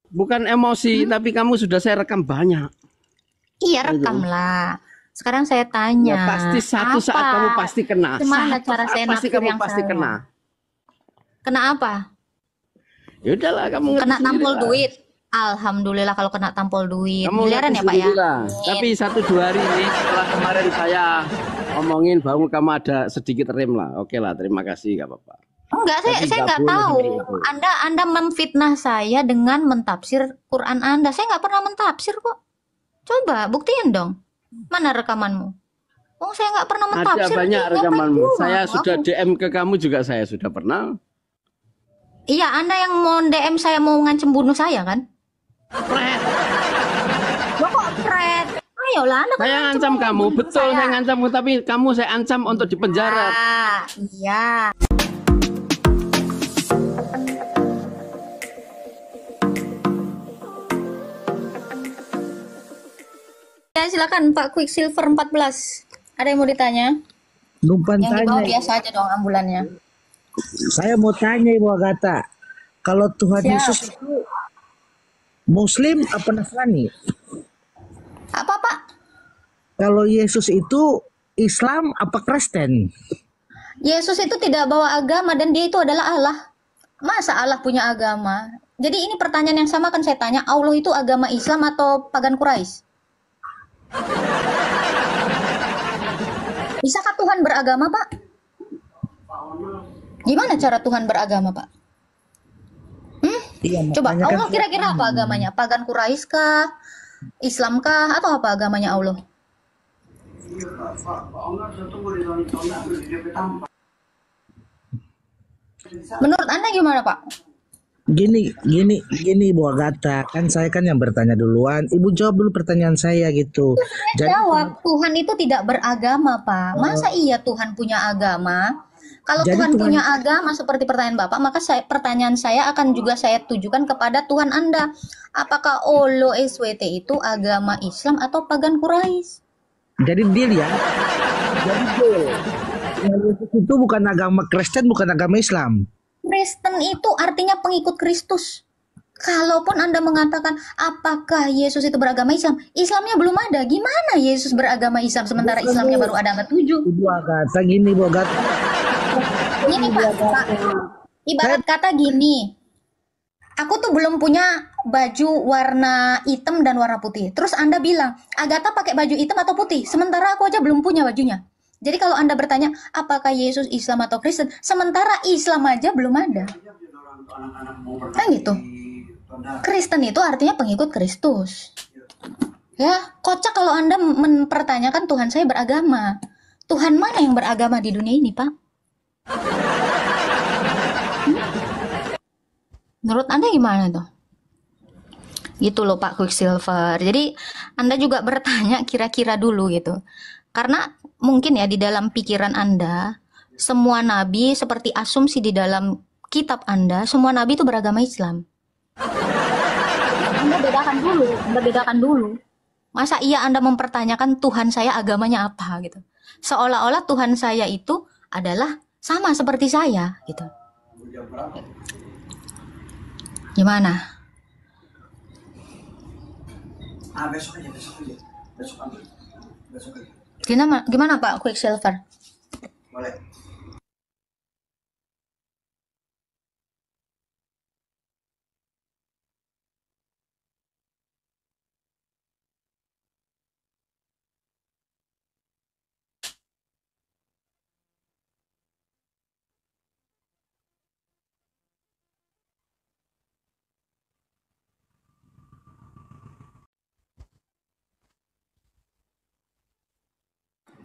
bukan emosi, tapi kamu sudah saya rekam banyak. Iya, Itu. rekam lah. Sekarang saya Ya tanya, pasti satu saat apa? kamu pasti kena. Gimana Satu cara saat saya pasti naksir kamu yang pasti saya? kena. Kena apa? Ya udahlah, kamu ngerti Kena sendiri tampol lah. duit. Alhamdulillah kalau kena tampol duit. Kamu Miliaran ngerti ya Pak ya? sendirilah. Amin. Tapi 1-2 hari ini setelah kemarin saya omongin bahwa kamu ada sedikit rem lah. Oke lah, terima kasih, gak apa-apa. Enggak, Tapi saya nggak nggak boleh tahu. seperti itu. Anda memfitnah saya dengan mentafsir Quran Anda. Saya nggak pernah mentafsir kok. Coba buktiin dong. Mana rekamanmu? Oh, saya nggak pernah Ada mentafsir. banyak Ngapain rekamanmu. juga Saya aku? sudah DM ke kamu juga, saya sudah pernah. Iya, Anda yang mau DM saya mau ngancem bunuh saya kan? Pret. Lo kok pret? Ayolah, Anda kan Saya ngancem ngancam mau kamu, bunuh betul saya. saya ngancam, tapi kamu saya ancam untuk dipenjara. Ah, iya. Ya, silakan Pak Quicksilver 14. Ada yang mau ditanya? Numpang Yang di bawah tanya, biasa aja dong ambulannya. saya mau tanya Ibu Agatha, kalau Tuhan Siap. Yesus itu Muslim apa Nasrani? Apa Pak? Kalau Yesus itu Islam apa Kristen? Yesus itu tidak bawa agama dan dia itu adalah Allah. Masa Allah punya agama? Jadi ini pertanyaan yang sama kan saya tanya, Allah itu agama Islam atau pagan Quraisy? Bisakah Tuhan beragama, Pak? Gimana cara Tuhan beragama, Pak? Iya, Coba, makanya kan Allah kira-kira apa agamanya? Pagan Quraisy kah? Islam kah? Atau apa agamanya Allah? Menurut Anda gimana, Pak? gini Ibu Agatha, kan saya kan yang bertanya duluan. Ibu jawab dulu pertanyaan saya gitu. Jadi Jawab, Tuhan itu tidak beragama, Pak. Masa iya Tuhan punya agama? Kalau Jadi Tuhan Tuhan- punya agama seperti pertanyaan Bapak, maka pertanyaan saya akan juga saya tujukan kepada Tuhan Anda. Apakah Olo SWT itu agama Islam atau pagan Quraisy? jadi deal ya. Jadi deal. Tuhan Yesus itu bukan agama Kristen, bukan agama Islam. Kristen itu artinya pengikut Kristus. Kalaupun Anda mengatakan apakah Yesus itu beragama Islam, Islamnya belum ada. Gimana Yesus beragama Islam sementara Islamnya baru ada abad 7? Ibu Agatha gini Ibu Agatha. Gini Pak, ibarat kata gini, aku tuh belum punya baju warna hitam dan warna putih. Terus Anda bilang, Agatha pakai baju hitam atau putih? Sementara aku aja belum punya bajunya. Jadi kalau Anda bertanya, apakah Yesus Islam atau Kristen? Sementara Islam aja belum ada. Kan gitu. Kristen itu artinya pengikut Kristus. Ya, kocak kalau Anda mempertanyakan Tuhan saya beragama. Tuhan mana yang beragama di dunia ini, Pak? Menurut Anda gimana tuh? Gitu loh Pak Quicksilver. Jadi Anda juga bertanya kira-kira dulu gitu. Karena mungkin ya di dalam pikiran Anda, semua nabi seperti asumsi di dalam kitab Anda, semua nabi itu beragama Islam. Anda bedakan dulu. Masa iya Anda mempertanyakan Tuhan saya agamanya apa gitu. Seolah-olah Tuhan saya itu adalah sama seperti saya gitu. Gimana? Besok aja. Gimana Pak Quicksilver? Boleh.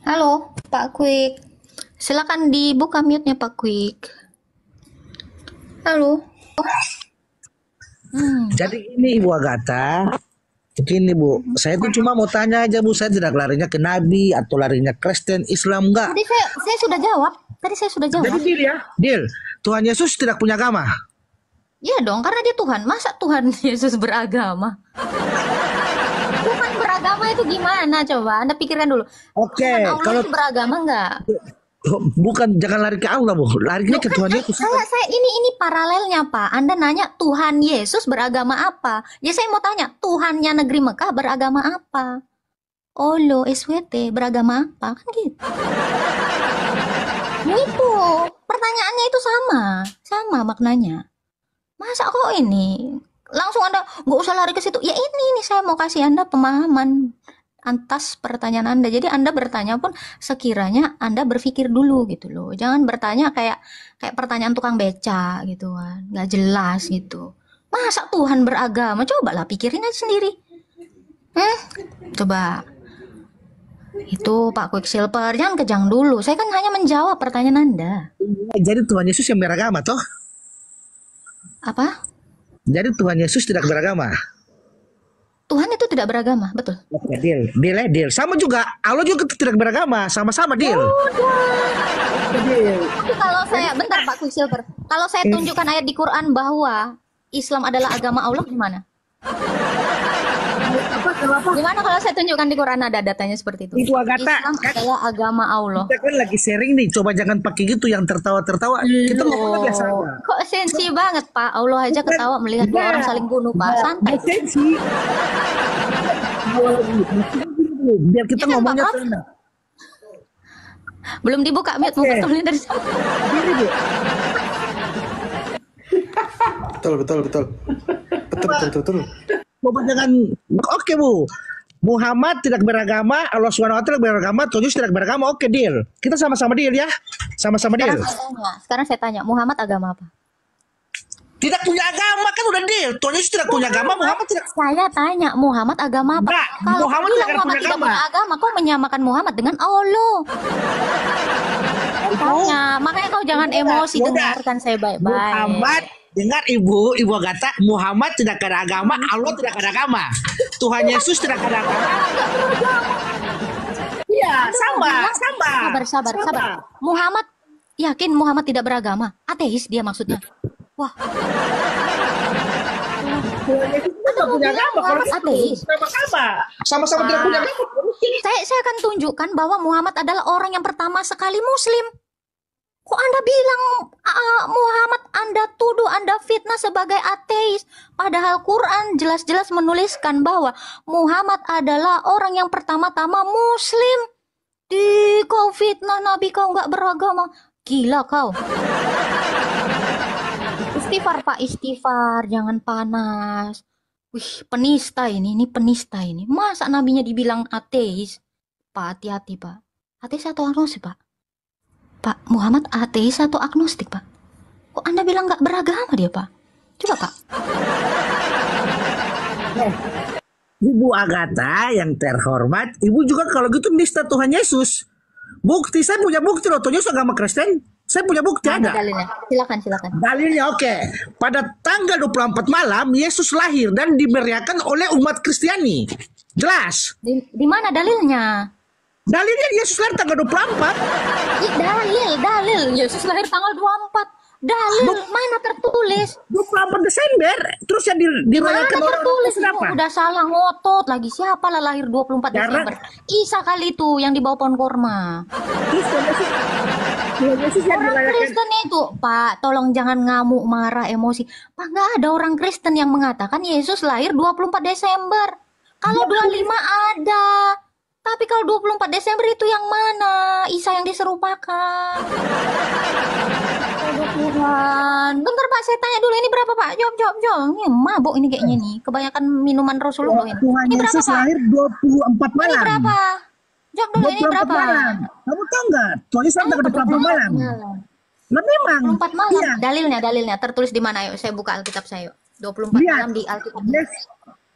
Halo, Pak Quick. Silakan dibuka mute-nya Pak Quick. Halo. Jadi ini Ibu Agatha, begini Bu, saya tuh cuma mau tanya aja Bu, saya tidak larinya ke Nabi atau larinya Kristen, Islam enggak. Tadi saya sudah jawab. Jadi deal ya, deal. Tuhan Yesus tidak punya agama. Iya dong, karena dia Tuhan. Masa Tuhan Yesus beragama? Tuhan beragama itu gimana coba? Anda pikirkan dulu. Oke, Tuhan Allah kalau itu beragama enggak? Oh, bukan, jangan lari ke Allah, Bu. Larinya ke Tuhan Yesus. Saya ini paralelnya, Pak. Anda nanya Tuhan Yesus beragama apa? Ya saya mau tanya, Tuhannya negeri Mekah beragama apa? Olo SWT beragama apa? Kan gitu. Itu pertanyaannya itu sama maknanya. Masa kok ini langsung Anda nggak usah lari ke situ? Ya ini saya mau kasih Anda pemahaman atas pertanyaan Anda. Jadi Anda bertanya pun sekiranya Anda berpikir dulu gitu loh. Jangan bertanya kayak pertanyaan tukang beca gitu kan, nggak jelas gitu. Masa Tuhan beragama? Cobalah pikirin aja sendiri. Coba. Itu Pak Quicksilver, jangan kejang dulu. Saya kan hanya menjawab pertanyaan Anda. Jadi Tuhan Yesus yang beragama, toh? Apa? Jadi Tuhan Yesus tidak beragama. Tuhan itu tidak beragama, betul. Oke, deal. Sama juga, Allah juga tidak beragama, sama-sama deal. Tapi kalau saya, bentar Pak Quicksilver, kalau saya tunjukkan ayat di Quran bahwa Islam adalah agama Allah, gimana? Gimana kalau saya tunjukkan di Quran ada datanya seperti itu? Ibu Agatha, Islam adalah agama Allah. Kita kan lagi sharing nih, coba jangan pakai gitu yang tertawa-tertawa. Kita ngomongnya biasa aja. Kok sensi banget Pak? Allah aja ketawa melihat dua orang saling bunuh Pak. Santai. Sensi. Biar kita Ya kan, ngomongnya Pak? tenang. Belum dibuka mute, mau betulin dari sana. Betul. Coba jangan. Oke, Bu. Muhammad tidak beragama, Allah SWT tidak beragama, Tuhan Yesus tidak beragama. Oke, deal. Kita sama-sama deal ya. Sama-sama deal. Sekarang saya tanya, Muhammad agama apa? Tidak punya agama kan udah deal. Tuhan Yesus tidak punya agama, Muhammad tidak. Saya tanya, Muhammad agama apa? Enggak, Kalau Muhammad bilang tidak Muhammad punya tidak agama. punya agama, kau menyamakan Muhammad dengan Allah. Tanya, makanya kau jangan emosi, Udah. dengarkan saya baik-baik. Muhammad, dengar Ibu Agatha, Muhammad tidak ada agama, Allah tidak ada agama. Tuhan Yesus tidak ada agama. Iya, sama. Sabar. Muhammad yakin Muhammad tidak beragama? Ateis dia maksudnya. Wah. Tuhan Yesus tidak punya agama. Kalau Muhammad ateis. Sama-sama tidak punya agama. Saya akan tunjukkan bahwa Muhammad adalah orang yang pertama sekali Muslim. Kok Anda bilang Muhammad Anda tuduh, Anda fitnah sebagai ateis? Padahal Quran jelas-jelas menuliskan bahwa Muhammad adalah orang yang pertama-tama Muslim. Kau fitnah Nabi, kau nggak beragama. Gila kau. Istighfar Pak, istighfar. Jangan panas. Wih, penista ini penista ini. Masa nabinya dibilang ateis? Pak, hati-hati Pak. Ateis atau agnostik Pak? Pak, Muhammad ateis atau agnostik Pak? Kok Anda bilang nggak beragama dia Pak? Coba Pak. Ibu Agatha yang terhormat, Ibu juga kalau gitu nista Tuhan Yesus. Bukti, saya punya bukti loh, Tuhan Yesus agama Kristen. Saya punya bukti Mana ada. dalilnya? Silakan. Dalilnya oke. Pada tanggal 24 malam Yesus lahir dan dimeriahkan oleh umat Kristiani. Jelas. Di mana dalilnya? Dalilnya Yesus lahir tanggal 24. Dalil. Yesus lahir tanggal 24. Dalil mana tertulis? 24 Desember. Terus yang dirayakan Mana oleh tertulis? siapa? Udah salah ngotot lagi. Siapa lah lahir 24 Karena- Desember? Isa kali itu yang di bawah pohon kurma. Terus Tuhan Yesus yang Orang dirayakan. Kristen itu, Pak, tolong jangan ngamuk, marah, emosi. Pak, nggak ada orang Kristen yang mengatakan Yesus lahir 24 Desember. Kalau 25 ada. Tapi kalau 24 Desember itu yang mana? Isa yang diserupakan. Oh, Tuhan. Bentar Pak, saya tanya dulu ini berapa Pak? Jawab. Ini mabuk ini kayaknya nih. Kebanyakan minuman Rasulullah ini. Tuhan Ini berapa Yesus Pak? lahir 24 Ini malam. berapa? Jawab dulu ini 24 berapa? malam. Kamu tahu nggak? Tuhan Yesus lahir tanggal 24 malam. Nah memang. 24 malam. Iya. Dalilnya tertulis di mana? Yuk, saya buka Alkitab saya. Yuk. 24 Lihat. malam di Alkitab. Yes.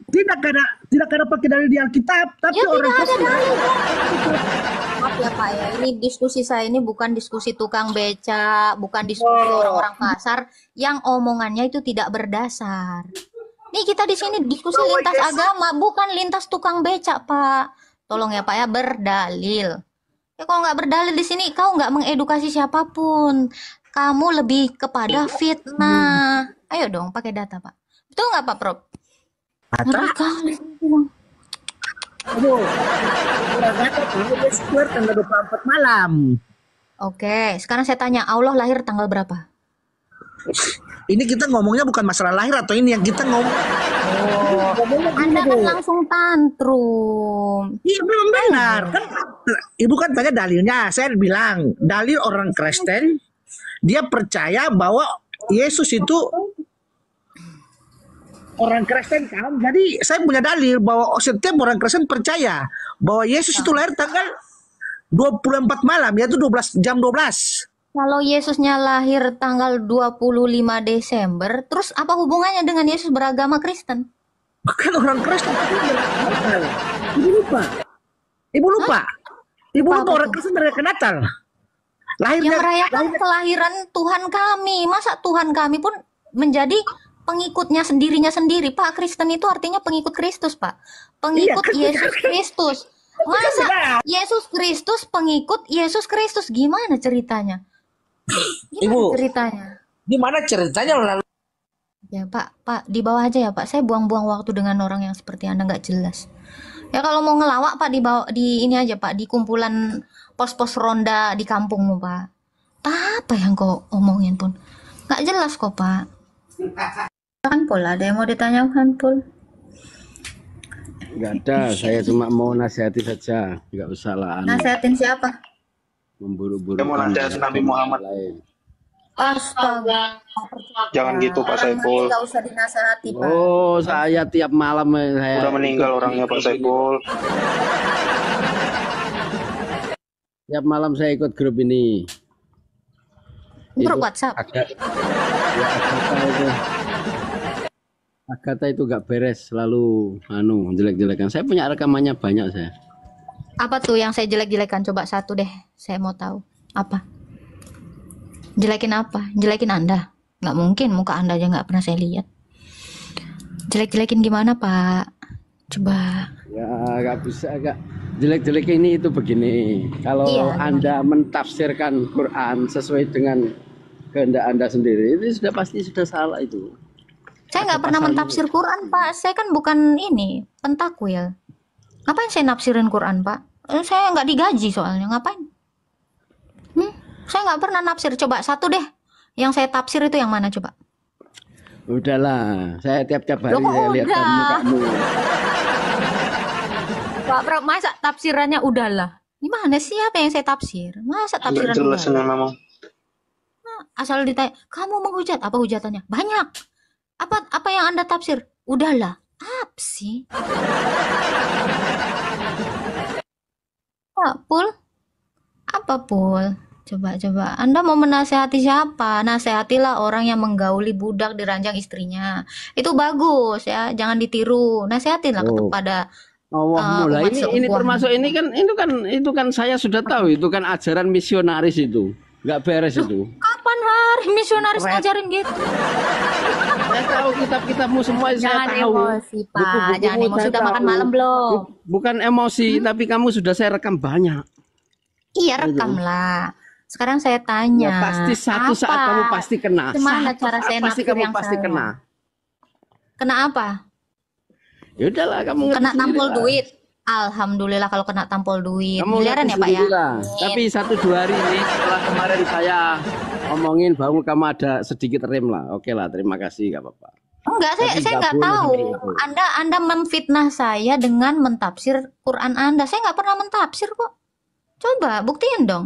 Tidak ada pakai dalil di Alkitab, tapi Ya orang tidak ada Kristen. dalil. Maaf ya Pak ya, ini diskusi saya ini bukan diskusi tukang beca, bukan diskusi orang-orang pasar yang omongannya itu tidak berdasar. Nih kita di sini diskusi lintas agama, bukan lintas tukang beca Pak. Tolong ya Pak ya, berdalil. Ya kalau nggak berdalil di sini, kau nggak mengedukasi siapapun. Kamu lebih kepada fitnah. Ayo dong, pakai data Pak. Betul nggak Pak Prof? Ngeri kali. Aduh, Yesus lahir tanggal 24 malam. Oke, sekarang saya tanya, Allah lahir tanggal berapa? Ini kita ngomongnya bukan masalah lahir atau ini yang kita ngomong. Ngomongnya gini Anda kan deh. langsung tantrum. Iya memang benar kan. Ibu kan tanya dalilnya. Saya bilang dalil orang Kristen dia percaya bahwa Yesus itu orang Kristen kan. Jadi saya punya dalil bahwa setiap orang Kristen percaya bahwa Yesus itu lahir tanggal 24 malam yaitu 12 jam 12. Kalau Yesusnya lahir tanggal 25 Desember, terus apa hubungannya dengan Yesus beragama Kristen? Bukan orang Kristen. Ibu lupa. Ibu lupa. Ibu lupa Apa orang tuh? Kristen merayakan Natal. Lahirnya Yang merayakan kelahiran Tuhan kami. Masa Tuhan kami pun menjadi pengikutnya sendirinya sendiri. Pak, Kristen itu artinya pengikut Kristus, Pak. Pengikut Iya, kan Yesus Kristus. Masa benar. Yesus Kristus pengikut Yesus Kristus? Gimana ceritanya? Gimana Ibu. ceritanya? Gimana ceritanya lalu? Ya Pak, di bawah aja ya Pak. Saya buang-buang waktu dengan orang yang seperti Anda nggak jelas. Ya kalau mau ngelawak Pak di bawah di ini aja Pak, di kumpulan pos-pos ronda di kampungmu Pak. Apa yang kau omongin pun nggak jelas kok Pak. Kan Pol, ada yang mau ditanyakan Pol? Nggak ada, saya cuma mau nasihati saja, nggak usah lah Nasihatin siapa? memburu-buru Dia mau nasihatin Nabi Muhammad. lain. Astaga. Jangan gitu Pak Orang mati Saiful. nggak usah dinasehati Pak. Oh, saya tiap malam saya Udah meninggal orangnya Pak Saiful. tiap malam saya ikut grup ini. Grup Itu WhatsApp. Agatha itu. Agatha itu gak beres, selalu jelek-jelekan. Saya punya rekamannya banyak saya. Apa tuh yang saya jelek-jelekan? Coba satu deh. Saya mau tahu. Apa? Jelekin apa? Jelekin Anda? Nggak mungkin. Muka Anda aja nggak pernah saya lihat. Jelek-jelekin gimana, Pak? Coba. Ya gak bisa, gak jelek-jelek ini itu begini. Kalau Iya, Anda mentafsirkan Quran sesuai dengan kehendak Anda sendiri, itu sudah pasti sudah salah itu. Saya nggak pernah mentafsir Quran, Pak. Saya kan bukan ini, pentakwil. Ngapain saya nafsirin Quran, Pak? Saya nggak digaji soalnya. Ngapain? Saya nggak pernah nafsir. Coba satu deh. Yang saya tafsir itu yang mana, coba? Udahlah, saya tiap-tiap hari Loh, kok saya lihat udah? mukamu. Pak Prab, masa tafsirannya udahlah? Gimana sih apa yang saya tafsir? Masa Nggak tafsiran jelas udahlah? ini memang. Asal ditanya, kamu menghujat, apa hujatannya? Banyak. Apa yang Anda tafsir? Udahlah. Apa sih? Pak Pul? Apa Pul? Coba. Anda mau menasehati siapa? Nasehatilah orang yang menggauli budak di ranjang istrinya. Itu bagus ya, jangan ditiru. Nasehatinlah Oh. kepada Allah mulai umat ini seutuhnya. termasuk ini kan itu kan saya sudah tahu itu kan ajaran misionaris itu nggak beres itu. Kapan hari misionaris ngajarin gitu? Saya tahu kitab-kitabmu semua saya Jangan tahu. emosi, Pak. Buku-bukumu Jangan emosi. saya Sudah makan tahu. malam belum? Bukan emosi, tapi kamu sudah saya rekam banyak. Iya, rekamlah. Sekarang saya tanya. Ya pasti satu saat apa? kamu pasti kena. Gimana Satu cara saat saya pasti nafsir kamu yang pasti salah? kena. Kena apa? Ya udahlah kamu ngerti Kena sendiri tampol lah. duit. Alhamdulillah kalau kena tampol duit. Kamu Miliaran ngerti ya, Pak ya? sendiri lah. Tapi 1-2 hari ini setelah kemarin saya omongin bahwa kamu ada sedikit rem lah. Oke lah, terima kasih, nggak apa-apa. Enggak, saya Tapi nggak nggak boleh tahu. seperti itu. Anda memfitnah saya dengan mentafsir Quran Anda. Saya nggak pernah mentafsir kok. Coba buktiin dong.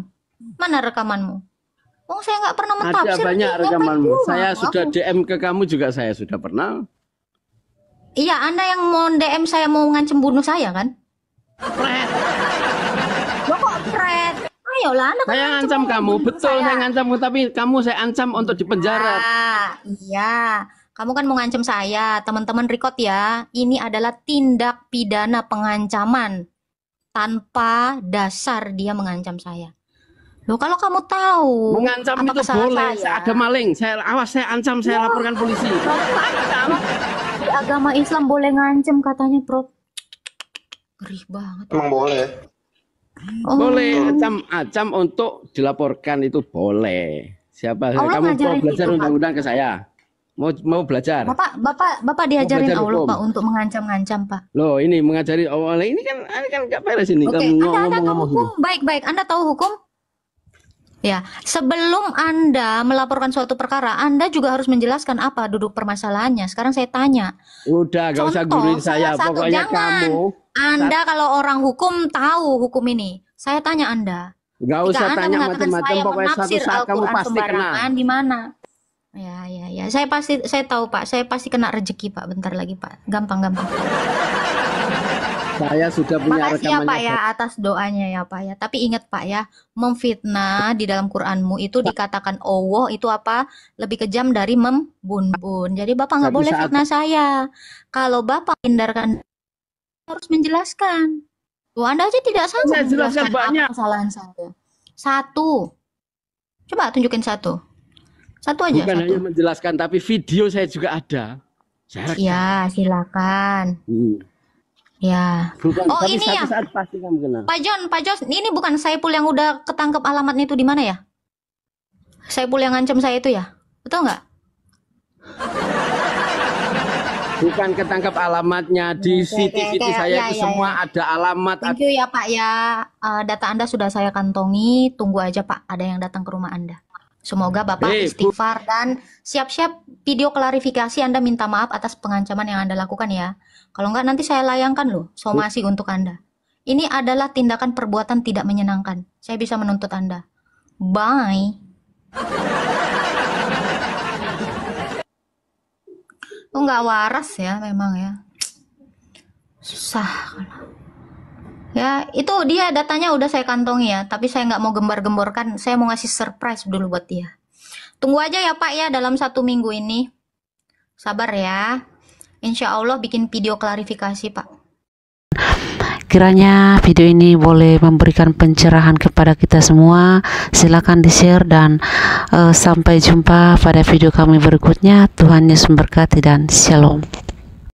Mana rekamanmu? Oh, saya nggak pernah Ada mentafsir. banyak Ngapain rekamanmu. juga Saya aku? sudah DM ke kamu juga saya sudah pernah. Iya, Anda yang mau DM saya mau ngancem bunuh saya kan? Loh kok pret? Ayolah, Anda kan Saya ngancem ngancam mau kamu, bunuh betul saya ngancam kamu, tapi kamu saya ancam untuk dipenjara. Iya, kamu kan mau ngancem saya. Teman-teman record ya. Ini adalah tindak pidana pengancaman. Tanpa dasar dia mengancam saya. Loh, kalau kamu tahu Mengancam apa itu kesalahan boleh. saya, Ada maling, saya awas saya ancam, saya laporkan polisi. di agama Islam boleh ngancem katanya, Bro. Ngeri banget. Emang boleh. Oh, Boleh ancam untuk dilaporkan itu boleh. Siapa Allah kamu mau ngajarin belajar itu, Pak. undang-undang ke saya? Mau belajar? Bapak diajarin belajar Allah, hukum. Pak, untuk mengancam-ngancam, Pak. Loh, ini mengajari awalnya ini kan nggak beres ini Oke, kamu Anda tahu ngomong-ngomong hukum? gitu. Baik-baik. Anda tahu hukum? Ya, sebelum Anda melaporkan suatu perkara, Anda juga harus menjelaskan apa duduk permasalahannya. Sekarang saya tanya. Udah, gak usah Contoh, guruin saya. salah satu, Pokoknya jangan. kamu Anda kalau orang hukum tahu hukum ini. Saya tanya Anda. gak Jika usah Anda tanya mengatakan macam-macam. saya Pokoknya suatu menafsir saat kamu Al-Quran pasti kena. sembarangan, di mana? Ya. Saya tahu Pak. Saya pasti kena rezeki Pak. Bentar lagi Pak. Gampang. Saya sudah punya Makasih ya Pak rekamannya. ya atas doanya ya Pak ya. Tapi ingat Pak ya, memfitnah di dalam Quranmu itu dikatakan Allah itu apa? Lebih kejam dari membun-bun. Jadi Bapak nggak Satu boleh saat- fitnah saya. Kalau Bapak hindarkan harus menjelaskan. Tuh Anda aja tidak sanggup Saya jelaskan menjelaskan banyak. apa kesalahan saya. Satu. Coba tunjukin satu. Satu aja Bukan satu. hanya menjelaskan, tapi video saya juga ada. Saya rekam. Ya, silakan. Ya. Bukan, Oh, tapi ini satu ya. saat pasti kamu kena. Pak John, ini bukan Saipul yang udah ketangkep alamatnya itu di mana ya? Saipul yang ngancam saya itu ya? Betul nggak? Bukan ketangkap alamatnya di CCTV saya itu semua ada alamat. Thank you ya Pak ya. Data Anda sudah saya kantongi. Tunggu aja Pak, ada yang datang ke rumah Anda. Semoga Bapak istighfar dan siap-siap video klarifikasi. Anda minta maaf atas pengancaman yang Anda lakukan ya. Kalau nggak nanti saya layangkan loh somasi untuk Anda. Ini adalah tindakan perbuatan tidak menyenangkan. Saya bisa menuntut Anda. Bye. Oh, nggak waras ya memang ya. Susah. Ya, itu dia datanya udah saya kantongi ya. Tapi saya nggak mau gembar-gemborkan. Saya mau ngasih surprise dulu buat dia. Tunggu aja ya Pak ya dalam 1 minggu ini. Sabar ya. Insya Allah bikin video klarifikasi Pak. Kiranya video ini boleh memberikan pencerahan kepada kita semua. Silakan di-share dan sampai jumpa pada video kami berikutnya. Tuhan Yesus memberkati dan shalom.